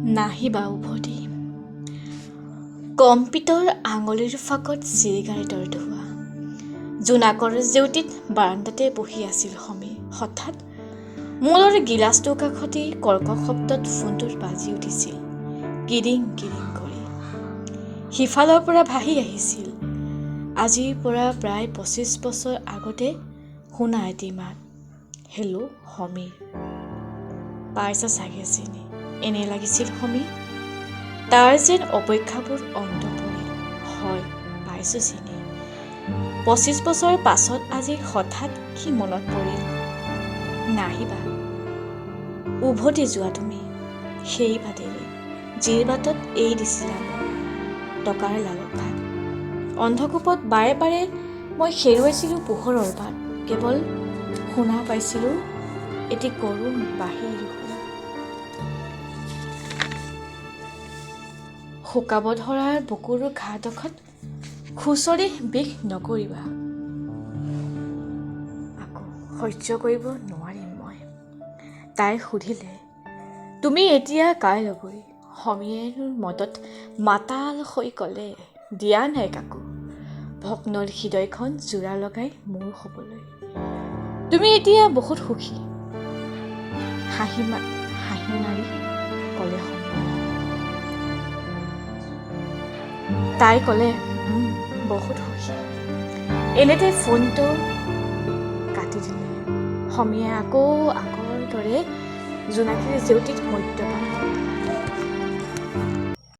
নাহিবা উভতি কম্পিতৰ আঙুলিৰ ফাকত চিৰিগাৰেটৰ ধোৱা জোনাকৰ জেউতিত বাৰাণ্ডাতে বহি আছিল সমী হঠাৎ মূৰৰ গিলাচটোৰ কাষতে কৰ্কশ শব্দত ফোনটোত বাজি উঠিছিল কিৰিং কিৰিং কৰি সিফালৰ পৰা ভাহি আহিছিল আজিৰ পৰা প্ৰায় ২৫ বছৰ আগতে শুনা এটি মাত হেল্ল' সমীৰ পাইছা চাগে চিনি এনে লাগিছিল সমী তাৰ যেন অপেক্ষাবোৰ অন্ত পৰিল হয় পাইছোঁ চিনি ২৫ বছৰ পাছত আজি হঠাৎ কি মনত পৰিল নাহিবা উভতি যোৱা তুমি সেই বাটেৰে যিৰ বাটত এৰি দিছিলা মোক টকাৰ লালসাত অন্ধকূপত বাৰে বাৰে মই হেৰুৱাইছিলোঁ পোহৰৰ বাট কেৱল শুনা পাইছিলোঁ এটি কৰুণ বাঁহীৰ সুৰ শুকাব ধৰাৰ বুকুৰ ঘাটডোখৰত খুচৰি বিষ নকৰিবা আকৌ সহ্য কৰিব নোৱাৰিম মই তাই সুধিলে তুমি এতিয়া কাইলৈ সমীৰ মদত মাতাল হৈ ক'লে দিয়া নাই কাকো ভগ্নৰ হৃদয়খন জোৰা লগাই মোৰ হ'বলৈ তুমি এতিয়া বহুত সুখী হাঁহি মাৰি ক'লে তাই ক'লে বহুত সুখী এনেতে ফোনটো কাটি দিলে সমীয়ে আকৌ আগৰ দৰে জোনাকীৰ জেউতিত মদ্যপান কৰিলে